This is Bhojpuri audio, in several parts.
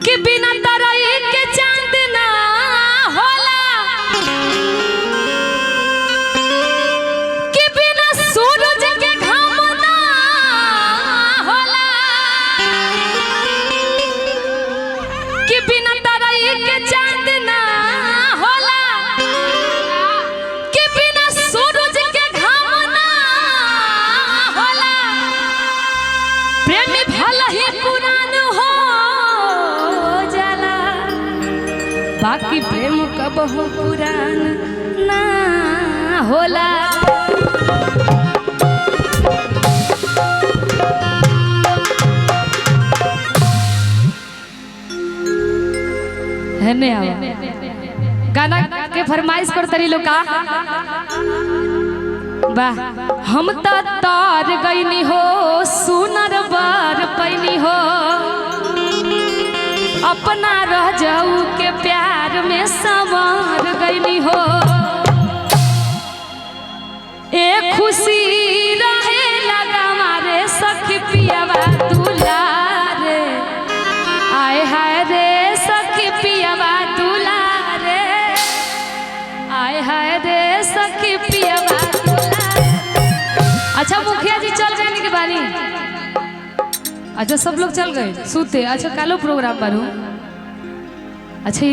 कि बिना तरई के चांद ना होला, कि बिना सूरज के घाम ना होला, कि बिना तरई के चांद ना होला, कि बिना सूरज के घाम ना होला। प्रेमी भला ही पुरान हो जाला, बाकी प्रेम कबहू पुरान ना होला। है ने गाना के फरमाइश कर तरी लोग का वाह। हम तो तार गईनी हो सुनर बार पैनी हो, अपना रह जाऊ के प्यार में संवार गईनी हो। एक खुशी रहे लगा मारे सखी पियावा दुलारे, आए हाय रे सखी पियावा दुलारे, आए हाय रे सखी पियावा दुलारे। अच्छा मुखिया जी चल जाने के बानी, अच्छा सब लोग चल गए सूते। अच्छा कालो प्रोग्राम बारू। अच्छा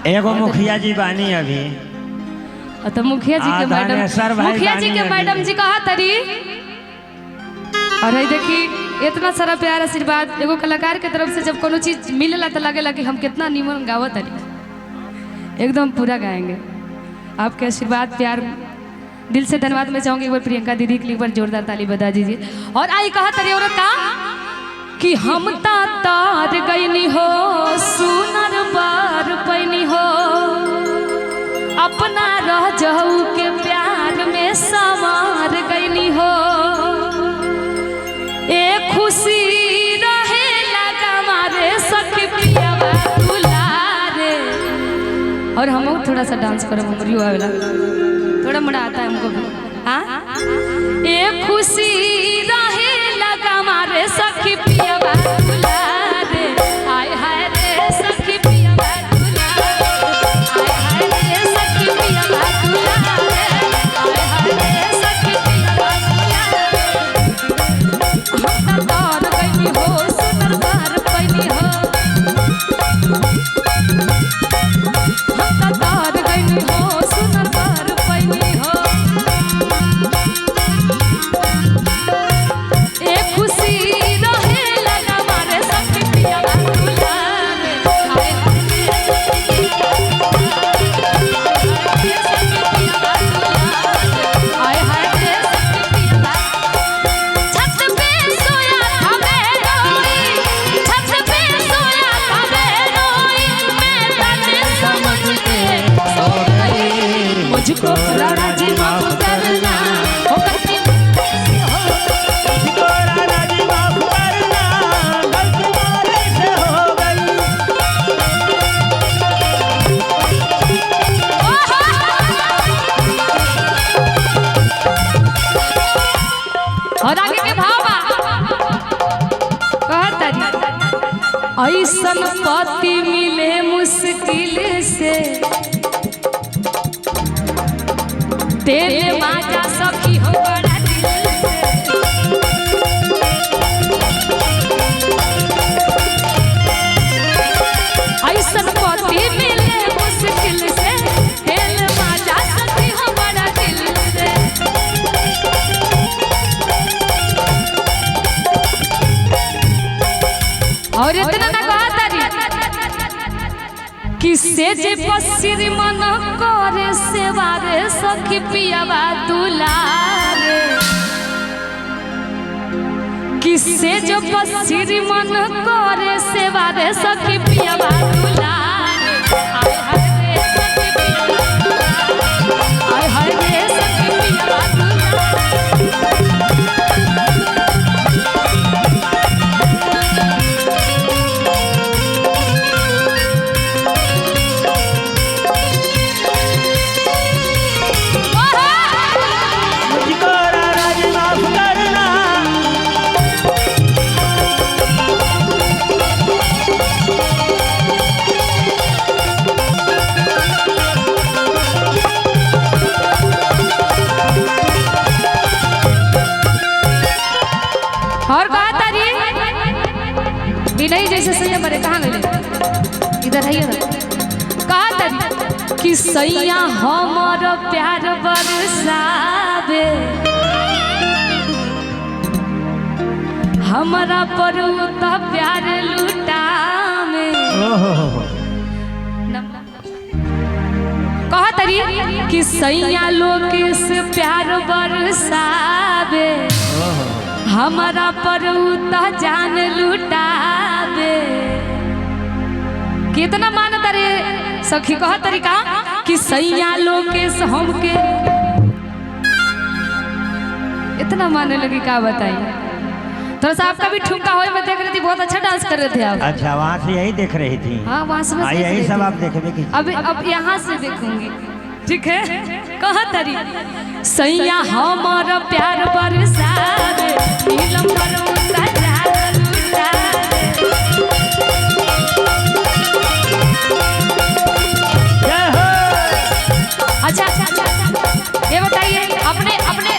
एगो मुखिया जी बानी अभी, तो मुखिया जी के मैडम, मुखिया जी के मैडम जी कहा तरी। और देखी इतना सारा प्यार आशीर्वाद एगो कलाकार के तरफ से जब कोनो चीज मिलेला तो लगेला कि हम कितना निमन गावत तरी, एकदम पूरा गाएंगे। आपके आशीर्वाद प्यार दिल से धन्यवाद मैं चाहूंगी। एक बार प्रियंका दीदी के लिए एक बार जोरदार ताली बजा दीजिए। और आई कहा तरी औरत का कि हम तार गईनी हो सुनर बार पैनी हो, अपना रह जाऊ के प्यार में संवार गईनी हो। एक खुशी रहे लगा मारे सखी पियावा दुलारे। और हम थोड़ा सा डांस करो, ममरी वाला थोड़ा मोड़ा आता है हमको भी। हाँ एक खुशी रहे लगा मारे सखी पियावा दुलारे, आय हाय रे सखी पियावा दुलारे, आय हाय रे सखी पियावा दुलारे, आय हाय रे सखी पियावा दुलारे। हम तार गईनी हो सुनर बार पैनी हो, हम तार गईनी हो सुनर बार पैनी हो। एक खुशी रहे लगा मारे सखी पियावा दुलारे, आए हाय रे सखी पियावा दुलारे, आए हाय रे सखी पियावा। छत पे सोया था मैं रोई, छत पे सोया था मैं रोई, मैं तने समझ के सो गई। मुझको राणा जी माफ करना, हो करती और आगे के भाव ऐसन पति मिले मुश्किल से, तेरे माजा सखी हो बड़ा दिल से। ऐसन पति मिले मुश्किल से, तेरे माजा सखी हो बड़ा दिल से। और इतना ना कहा तारी किसे जे पसिर मन करे सेवारे सखी पियावा दुलारे, किसे जो पसिर मन करे सेवारे सखी पियावा दुलारे, आय हाय रे सखी पियावा दुलारे, आय हाय रे सखी पियावा दुलारे। कैसे सैया मरे कहाँ गए इधर है कहा तरी कि सैया हमर प्यार बरसावे हमारा पर तो प्यार लुटावे कहा तरी कि सैया लोग से प्यार बरसावे हमारा पर तो जान लुटावे कितना मानता रे सखी कहा तरीका कि सैया लोग से हमके इतना मानने लगी क्या बताइए थोड़ा सा आपका भी ठुमका हो मैं देख रही थी बहुत अच्छा डांस कर रहे थे आप। अच्छा वहाँ से यही देख रही थी। हाँ वहाँ से यही सब आप देखे अब यहाँ से देखूंगी ठीक है कहा तरी सैया हमारा प्यार बरसावे नीलम बरसा जान लुटावे अच्छा ये बताइए अपने अपने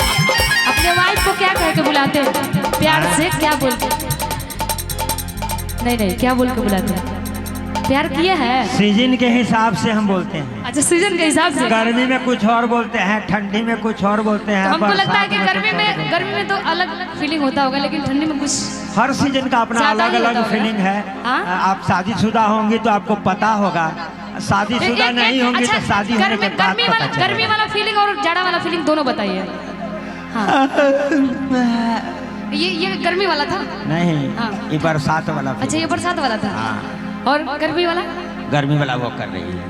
अपने वाइफ को क्या कह के बुलाते हैं प्यार से क्या बोलते नहीं क्या बोल के बुलाते हैं प्यार किया है सीजन के हिसाब से हम बोलते हैं। अच्छा सीजन के हिसाब से गर्मी में कुछ और बोलते हैं ठंडी में कुछ और बोलते हैं। तो हमको लगता है कि गर्मी में तो अलग फीलिंग होता होगा लेकिन ठंडी में कुछ हर सीजन का अपना अलग अलग फीलिंग है। आप शादीशुदा होंगी तो आपको पता होगा शादीशुदा नहीं होंगी तो शादी होने के बाद पता चलेगा। गर्मी वाला फीलिंग और जाड़ा वाला फीलिंग दोनों बताइए। ये गर्मी वाला था नहीं ये बरसात वाला। अच्छा ये बरसात वाला था और गर्मी वाला वो कर रही है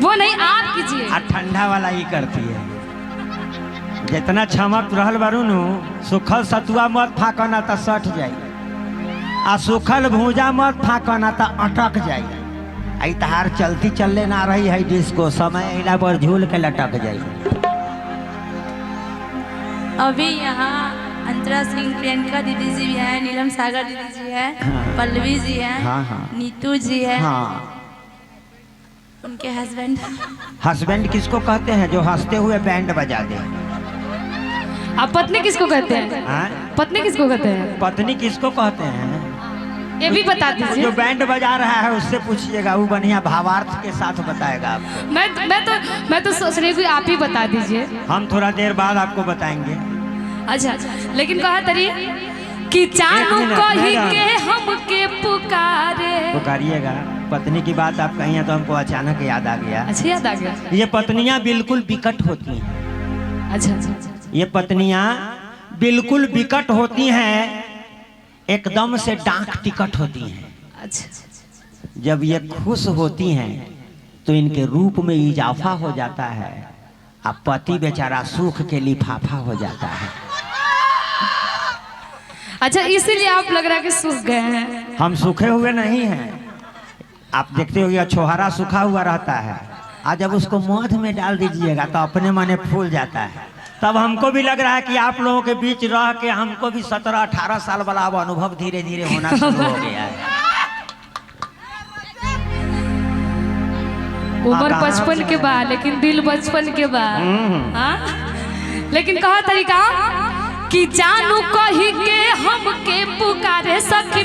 वो नहीं आप कीजिए और ठंडा वाला ही करती है। जितना छमक रहल बारू नु सुखल सतुआ मत फाकना तो सट जाई आ सुखल भूजा मत फाकना तो अटक जाई। आई तहार चलती चलने ना रही है डिस्को समय इला पर झूल के लटक जाई। अभी यहाँ अंतरा सिंह प्रियंका दीदी जी भी है नीलम सागर दीदी जी है पल्लवी जी है नीतू जी है उनके हस्बैंड किसको कहते हैं जो हंसते हुए बैंड बजा दे। आप पत्नी किसको कहते हैं पत्नी किसको कहते हैं पत्नी किसको कहते हैं ये भी बता दीजिए। जो बैंड बजा रहा है उससे पूछिएगा वो बढ़िया भावार्थ के साथ बताएगा आपको। मैं तो सोच रही हूँ आप ही बता दीजिए। हम थोड़ा देर बाद आपको बताएंगे। अच्छा लेकिन कहा तरी कि चानू कही के हमके पुकारिएगा। पत्नी की बात आप कही है तो हमको अचानक याद आ गया। अच्छा याद आ गया। ये पत्नियां बिल्कुल विकट होती हैं। अच्छा ये पत्नियां बिल्कुल विकट होती हैं एकदम से डाक टिकट होती हैं। अच्छा जब ये खुश होती हैं तो इनके रूप में इजाफा हो जाता है अब पति बेचारा सुख के लिफाफा हो जाता है। अच्छा इसीलिए आप लग रहा है कि सूख गए हैं। हम सूखे हुए नहीं हैं। आप देखते हो छोहरा सूखा हुआ रहता है और जब उसको मध में डाल दीजिएगा तो अपने मने फूल जाता है। तब हमको भी लग रहा है कि आप लोगों के बीच रह के हमको भी 17-18 साल वाला अब अनुभव धीरे धीरे होना शुरू हो गया है। उम्र 55 के बाद लेकिन दिल बचपन के बाद। लेकिन कहा तरीका कि जानू कही के हमके पुकारे सखी